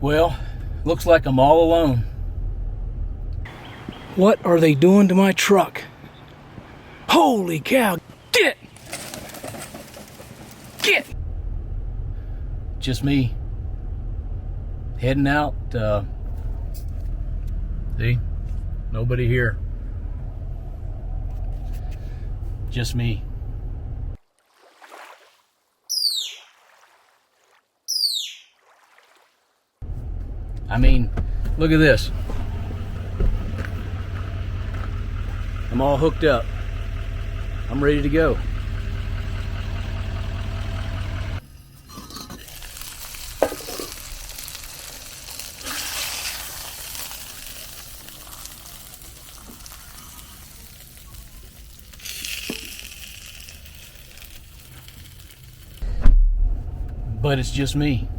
Well, looks like I'm all alone. What are they doing to my truck? Holy cow! Get! Get! Just me. Heading out. See? Nobody here. Just me. I mean, look at this. I'm all hooked up. I'm ready to go. But it's just me.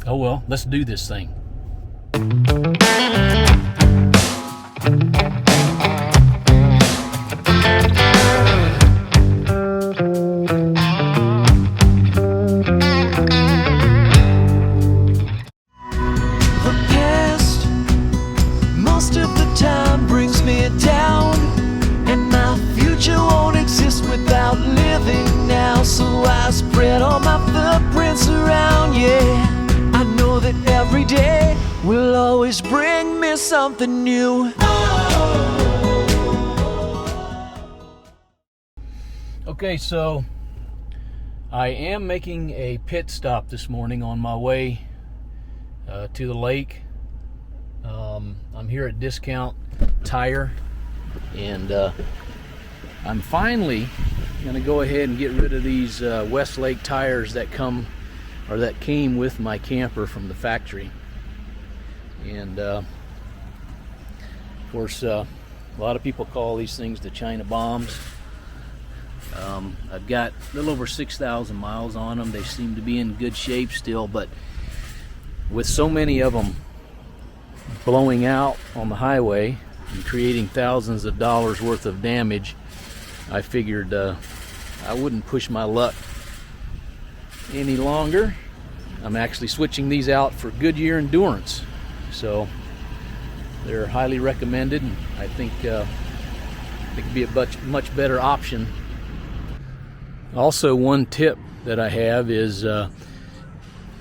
Oh well, let's do this thing. Most of the time brings me down, and my future won't exist without living now. So I spread all my footprints around, yeah. I know that every day will always bring me something new. Okay, so I am making a pit stop this morning on my way to the lake. I'm here at Discount Tire, and I'm finally going to go ahead and get rid of these Westlake tires that came with my camper from the factory. And of course, a lot of people call these things the China bombs. I've got a little over 6,000 miles on them. They seem to be in good shape still, but with so many of them blowing out on the highway and creating thousands of dollars worth of damage, I figured I wouldn't push my luck any longer. I'm actually switching these out for Goodyear Endurance, so they're highly recommended, and I think they could be a much better option. Also, one tip that I have is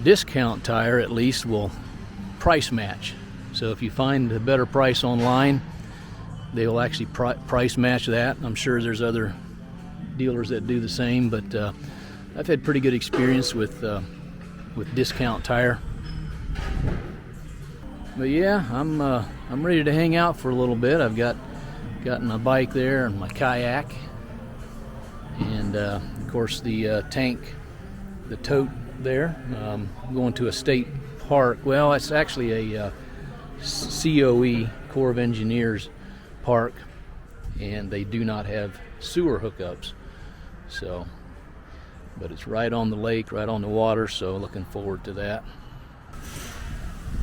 Discount Tire at least will price match. So if you find a better price online, they will actually price match that. I'm sure there's other dealers that do the same, but I've had pretty good experience with Discount Tire. But yeah, I'm ready to hang out for a little bit. I've got my bike there and my kayak, and of course the tank, the tote there. I'm going to a state park. Well, it's actually a COE, Corps of Engineers park, and they do not have sewer hookups. So, but it's right on the lake, right on the water, so looking forward to that.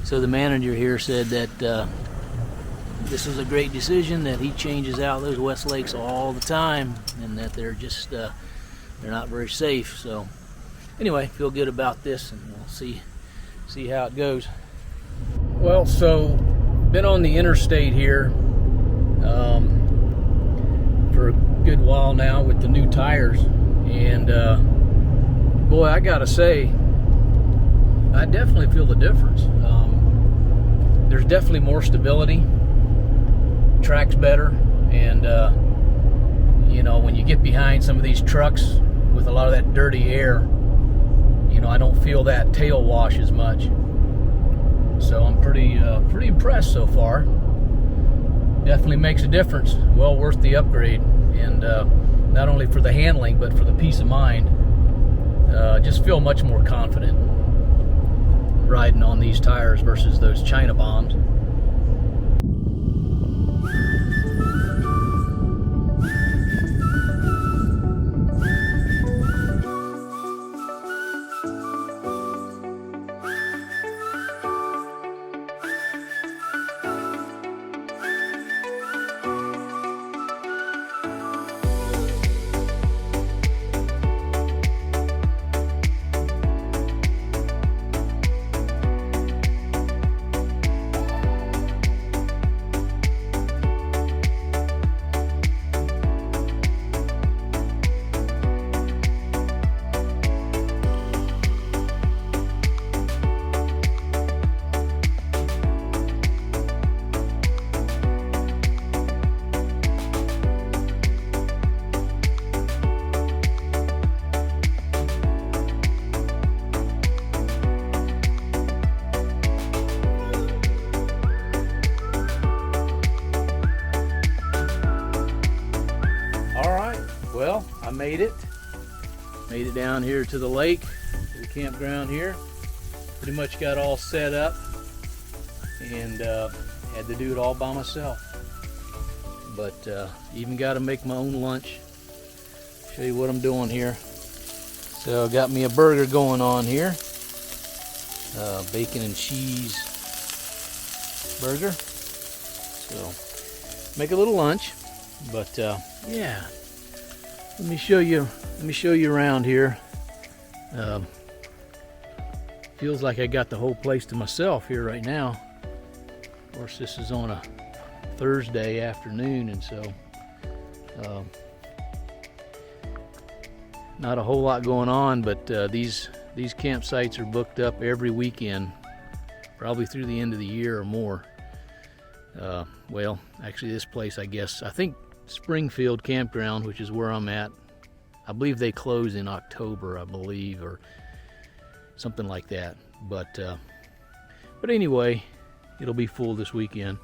So the manager here said that this is a great decision, that he changes out those Westlakes all the time, and that they're just they're not very safe. So anyway, feel good about this, and we'll see how it goes. Well, so been on the interstate here for a good while now with the new tires, and boy, I gotta say, I definitely feel the difference. There's definitely more stability, track's better, and you know, when you get behind some of these trucks with a lot of that dirty air, you know, I don't feel that tail wash as much. So I'm pretty impressed so far. Definitely makes a difference. Well worth the upgrade, and not only for the handling, but for the peace of mind. Just feel much more confident riding on these tires versus those China bombs. made it down here to the lake, to the campground here. Pretty much got all set up, and had to do it all by myself. But even got to make my own lunch. Show you what I'm doing here. So I got me a burger going on here, bacon and cheese burger. So make a little lunch, but yeah. Let me show you around here. Feels like I got the whole place to myself here right now. Of course, this is on a Thursday afternoon, and so not a whole lot going on, but these campsites are booked up every weekend, probably through the end of the year or more. Well, actually this place, I think Springfield campground, which is where I'm at, I believe they close in October, I believe, or something like that. But anyway, it'll be full this weekend.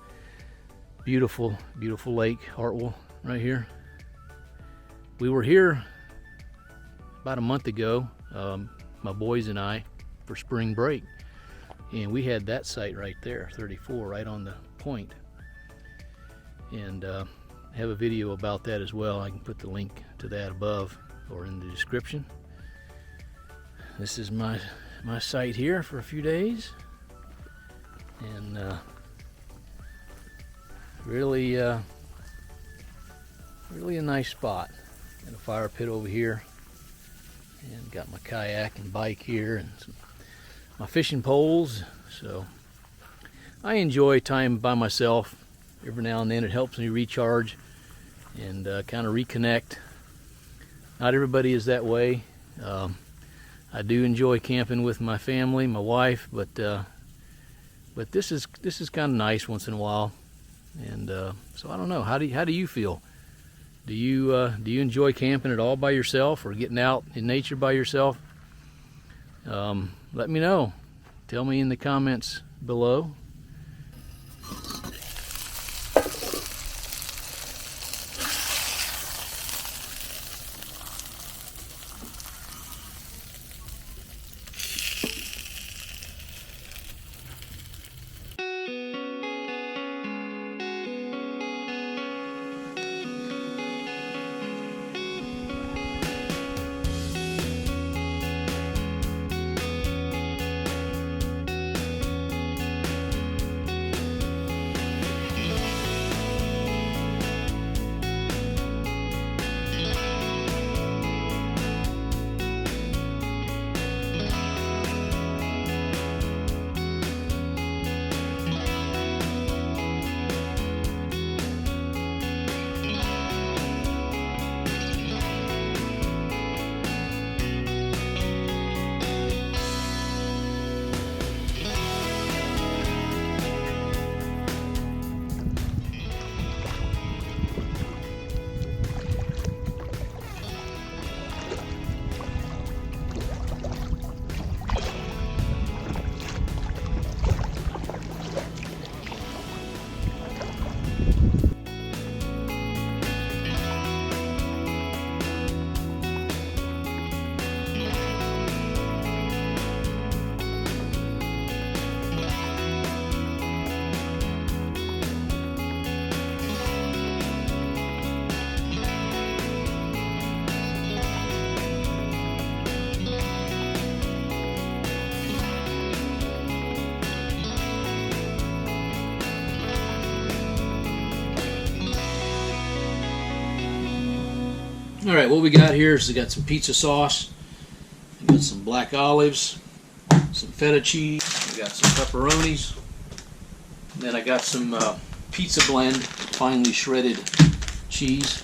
Beautiful, beautiful Lake Hartwell right here. We were here about a month ago, my boys and I, for spring break, and we had that site right there, 34, right on the point, and have a video about that as well. I can put the link to that above or in the description. This is my site here for a few days, and really a nice spot. Got a fire pit over here, and got my kayak and bike here, and my fishing poles. So I enjoy time by myself. Every now and then it helps me recharge and kind of reconnect. Not everybody is that way. I do enjoy camping with my family, my wife, but this is kind of nice once in a while. And so I don't know. How do you feel? Do you enjoy camping at all by yourself, or getting out in nature by yourself? Let me know. Tell me in the comments below. All right, what we got here is we got some pizza sauce, we got some black olives, some feta cheese, we got some pepperonis, and then I got some pizza blend, finely shredded cheese.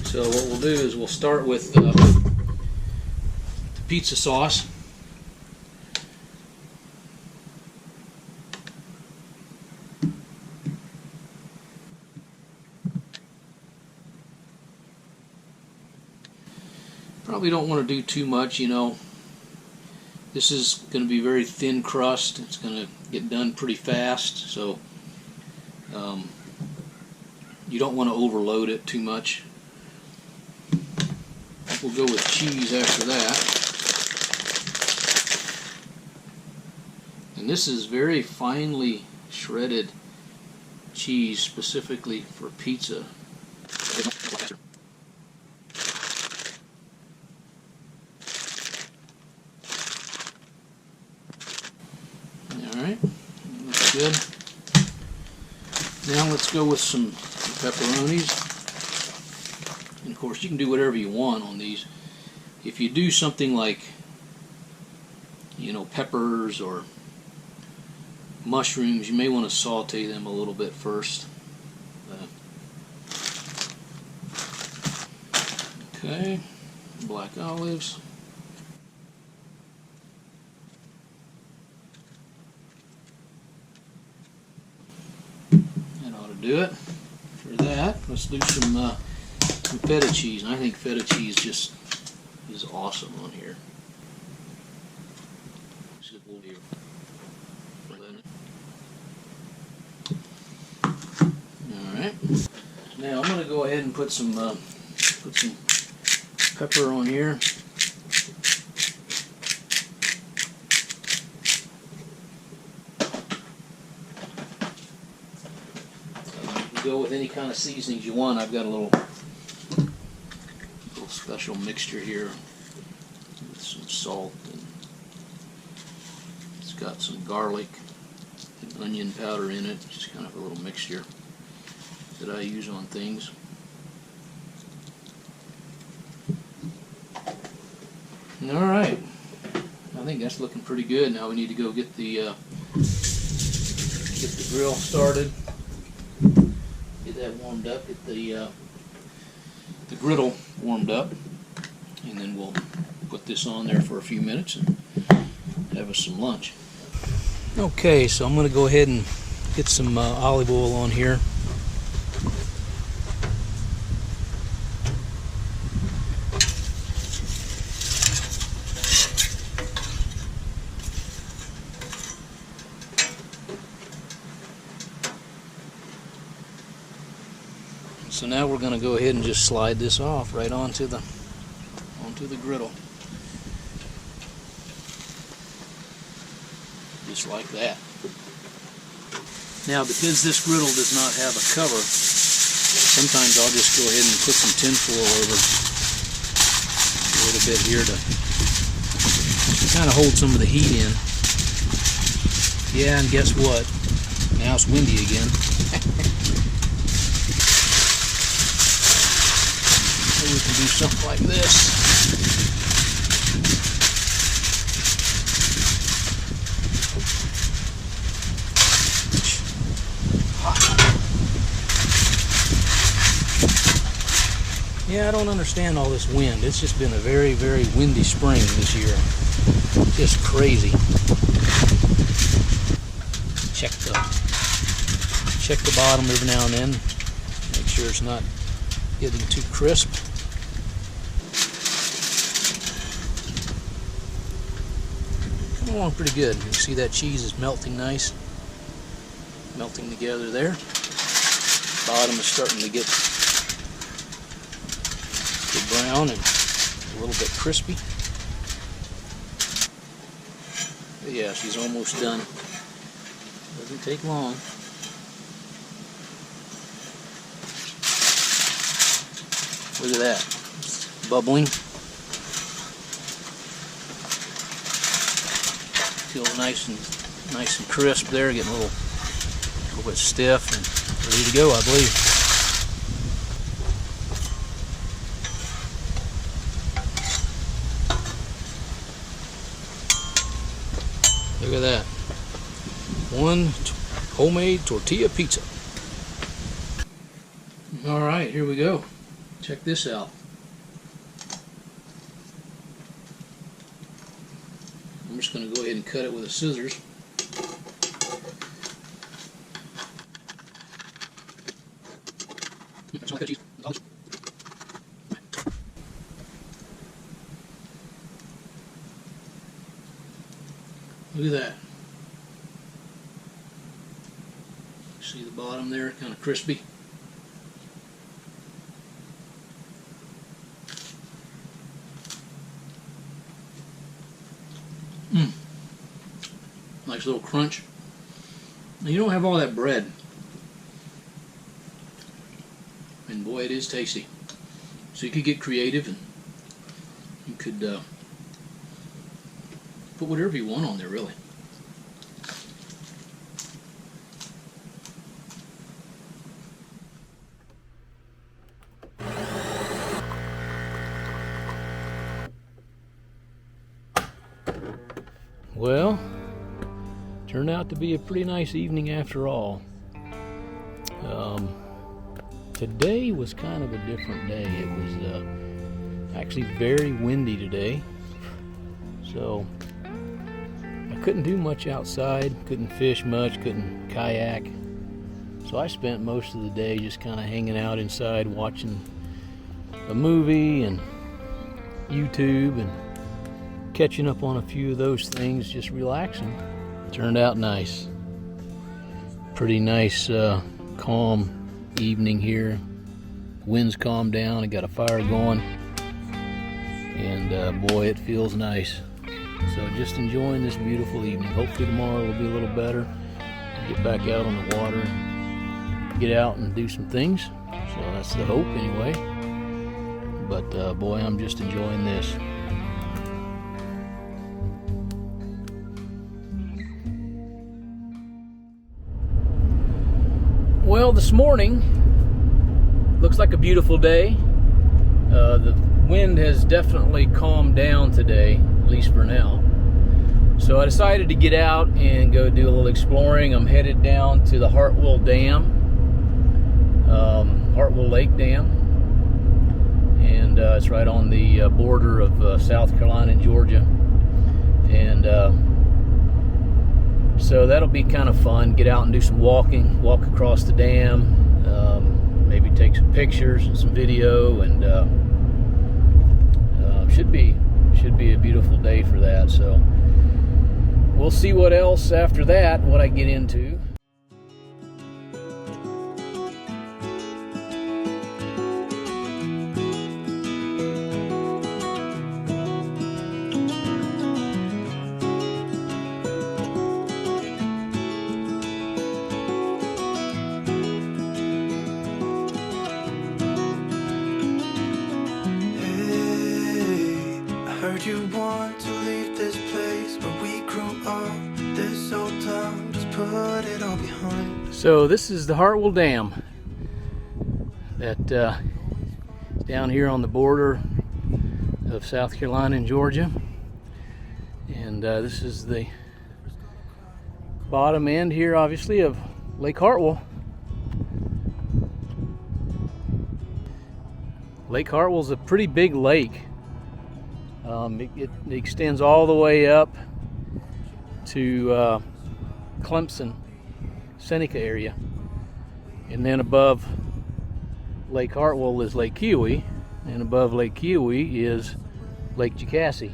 So what we'll do is we'll start with the pizza sauce. Probably don't want to do too much, you know. This is going to be very thin crust. It's going to get done pretty fast, so you don't want to overload it too much. we'll go with cheese after that. And this is very finely shredded cheese specifically for pizza. Alright, looks good. Now let's go with some pepperonis. And of course you can do whatever you want on these. If you do something like, you know, peppers or mushrooms, you may want to saute them a little bit first. Okay, black olives. That ought to do it for that. Let's do some feta cheese, and I think feta cheese just is awesome on here. Alright, now I'm going to go ahead and put some pepper on here. You go with any kind of seasonings you want. I've got a little special mixture here with some salt, and it's got some garlic and onion powder in it. Just kind of a little mixture that I use on things. Alright, I think that's looking pretty good. Now we need to go get the grill started, get that warmed up, get the griddle warmed up, and then we'll put this on there for a few minutes and have us some lunch. Okay, so I'm going to go ahead and get some olive oil on here. So now we're going to go ahead and just slide this off right onto the griddle. Just like that. Now, because this griddle does not have a cover, sometimes I'll just go ahead and put some tin foil over a little bit here to kind of hold some of the heat in. Yeah, and guess what? Now it's windy again. So we can do something like this. Yeah, I don't understand all this wind. It's just been a very, very windy spring this year. Just crazy. Check the bottom every now and then. Make sure it's not getting too crisp. Coming along pretty good. You see that cheese is melting nice. Melting together there. Bottom is starting to get brown and a little bit crispy. But yeah, she's almost done. Doesn't take long. Look at that. Bubbling. Feels nice and crisp there, getting a little bit stiff and ready to go, I believe. Look at that. One homemade tortilla pizza. Alright, here we go. Check this out. I'm just going to go ahead and cut it with a scissors. Look at that. See the bottom there, kind of crispy. Nice little crunch. And you don't have all that bread. And boy, it is tasty. So you could get creative and you could put whatever you want on there, really. Well, turned out to be a pretty nice evening after all. Today was kind of a different day. It was actually very windy today, so I couldn't do much outside, couldn't fish much, couldn't kayak. So I spent most of the day just kind of hanging out inside, watching a movie and YouTube and catching up on a few of those things, just relaxing. Turned out nice. Pretty nice, calm evening here. Wind's calmed down. I got a fire going, and boy, it feels nice. So just enjoying this beautiful evening. Hopefully tomorrow will be a little better. Get back out on the water, get out and do some things. So that's the hope anyway. But boy, I'm just enjoying this. Well, this morning looks like a beautiful day. The wind has definitely calmed down today, at least for now. So I decided to get out and go do a little exploring. I'm headed down to the Hartwell Dam, Hartwell Lake Dam, and it's right on the border of South Carolina and Georgia. And so that'll be kind of fun. Get out and do some walking, walk across the dam, maybe take some pictures and some video, and should be a beautiful day for that. So we'll see what else after that, what I get into. You want to leave this place where we grew up, this old town, just put it all behind. So this is the Hartwell Dam that is down here on the border of South Carolina and Georgia, and this is the bottom end here, obviously, of Lake Hartwell. Lake Hartwell's a pretty big lake. It extends all the way up to Clemson, Seneca area. And then above Lake Hartwell is Lake Keowee, and above Lake Keowee is Lake Jocassee.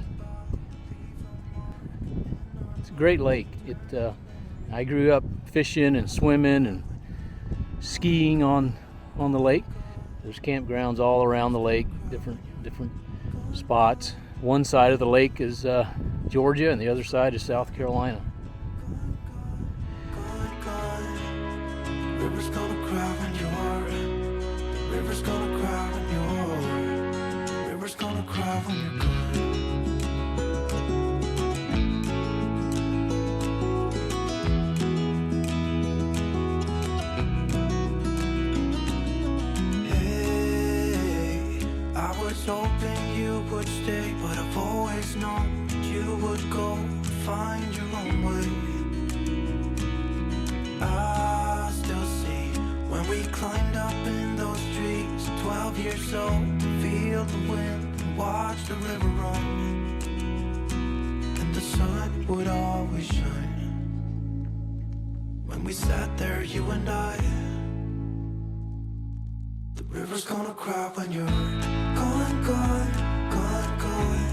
It's a great lake. I grew up fishing and swimming and skiing on the lake. There's campgrounds all around the lake, different spots. One side of the lake is Georgia, and the other side is South Carolina. River's gonna cry when you're, river's gonna cry when you're, river's gonna cry when you're gone. Hey, I was hoping you would stay, but I've always known that you would go and find your own way. I still see when we climbed up in those trees, 12 years old, to feel the wind and watch the river run, and the sun would always shine. When we sat there, you and I, the river's gonna cry when you're gone, gone, gone, gone.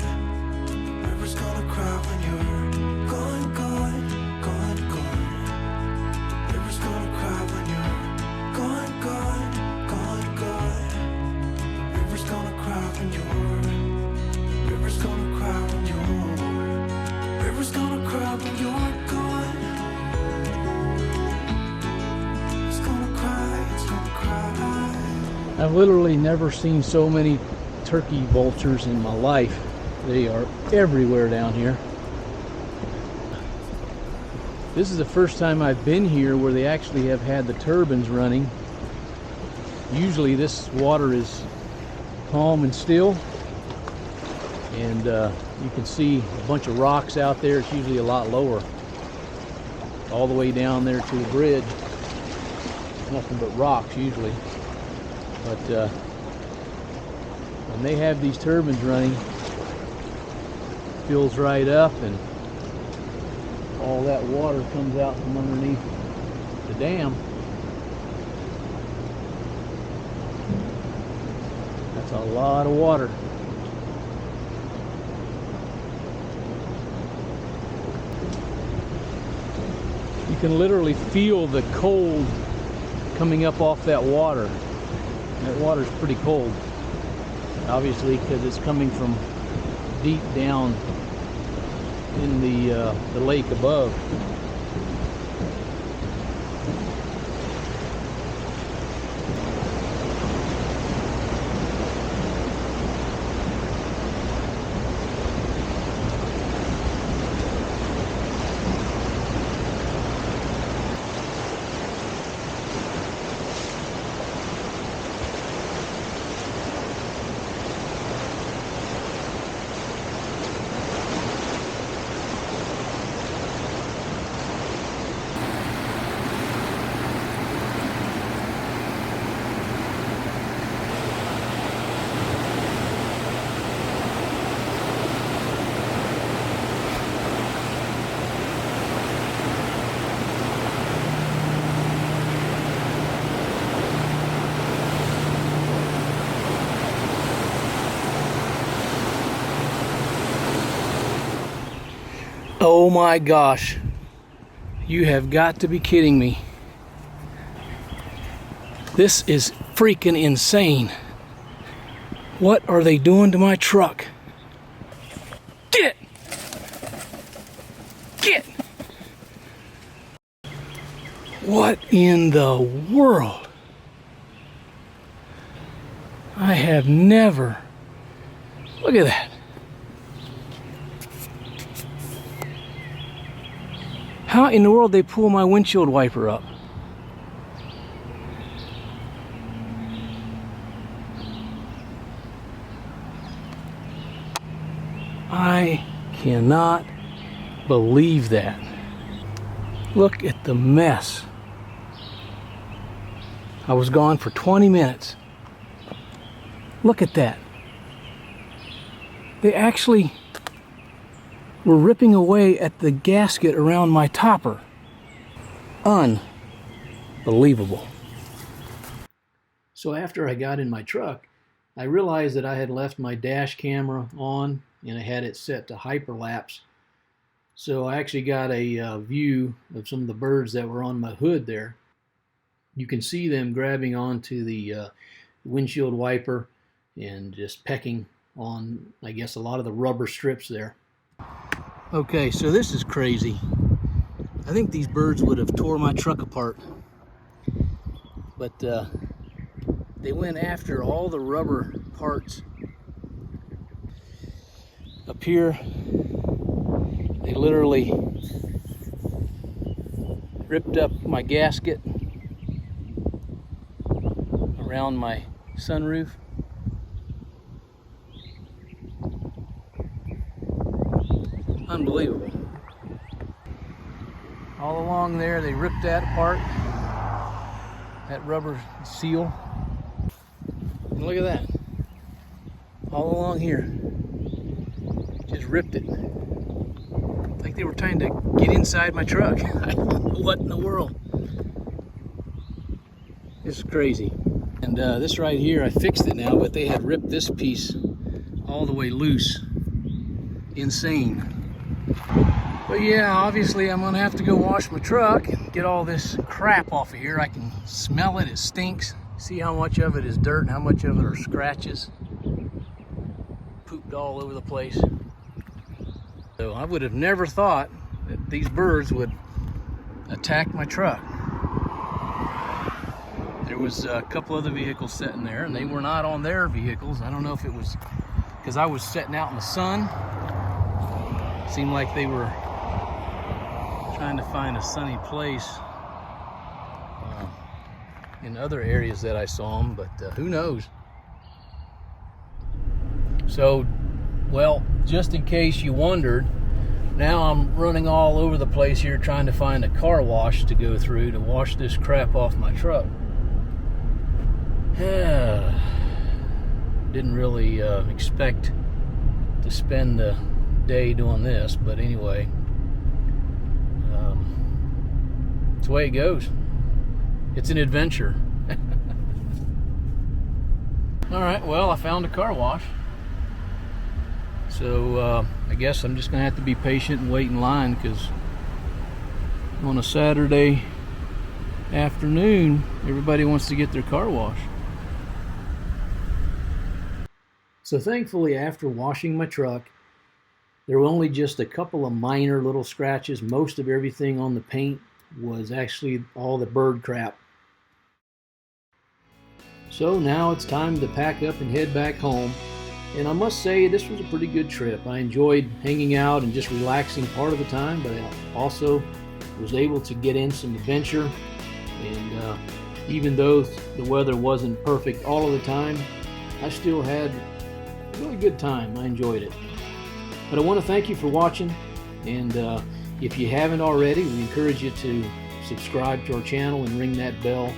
The river's gonna cry when you're gone, gone, gone, gone. The river's gonna cry when you're gone, gone, gone, gone. The river's gonna cry when you're, the river's gonna cry when you're, the river's gonna cry when you're gone. I've literally never seen so many turkey vultures in my life. They are everywhere down here. This is the first time I've been here where they actually have had the turbines running. Usually this water is calm and still, and you can see a bunch of rocks out there. It's usually a lot lower, all the way down there to the bridge. Nothing but rocks usually. But when they have these turbines running, it fills right up and all that water comes out from underneath the dam. That's a lot of water. You can literally feel the cold coming up off that water. That water's pretty cold, obviously, because it's coming from deep down in the lake above. Oh my gosh, you have got to be kidding me. This is freaking insane. What are they doing to my truck? Get! Get! What in the world? I have never... Look at that. How in the world they pull my windshield wiper up? I cannot believe that. Look at the mess. I was gone for 20 minutes. Look at that. They actually were ripping away at the gasket around my topper. Unbelievable. So after I got in my truck, I realized that I had left my dash camera on and I had it set to hyperlapse. So I actually got a view of some of the birds that were on my hood there. You can see them grabbing onto the windshield wiper and just pecking on, I guess, a lot of the rubber strips there. Okay, so this is crazy. I think these birds would have tore my truck apart. But they went after all the rubber parts. Up here, they literally ripped up my gasket around my sunroof. Unbelievable. All along there, they ripped that apart, that rubber seal. And look at that. All along here. Just ripped it. Like they were trying to get inside my truck. I don't know what in the world. This is crazy. And this right here, I fixed it now, but they had ripped this piece all the way loose. Insane. But yeah, obviously I'm gonna have to go wash my truck and get all this crap off of here. I can smell it, it stinks. See how much of it is dirt and how much of it are scratches. Pooped all over the place. So I would have never thought that these birds would attack my truck. There there was a couple other vehicles sitting there, and they were not on their vehicles. I don't know if it was because I was sitting out in the sun. It seemed like they were trying to find a sunny place in other areas that I saw them, but who knows. So, well, just in case you wondered, now I'm running all over the place here trying to find a car wash to go through to wash this crap off my truck. Didn't really expect to spend the day doing this, but anyway, it's the way it goes. It's an adventure. All right, well, I found a car wash. So I guess I'm just gonna have to be patient and wait in line, because on a Saturday afternoon, everybody wants to get their car washed. So thankfully, after washing my truck, there were only just a couple of minor little scratches. Most of everything on the paint was actually all the bird crap. So now it's time to pack up and head back home. And I must say, this was a pretty good trip. I enjoyed hanging out and just relaxing part of the time, but I also was able to get in some adventure. And even though the weather wasn't perfect all of the time, I still had a really good time. I enjoyed it. But I want to thank you for watching. And if you haven't already, we encourage you to subscribe to our channel and ring that bell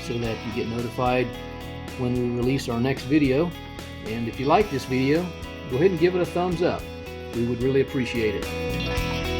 so that you get notified when we release our next video. And if you like this video, go ahead and give it a thumbs up. We would really appreciate it.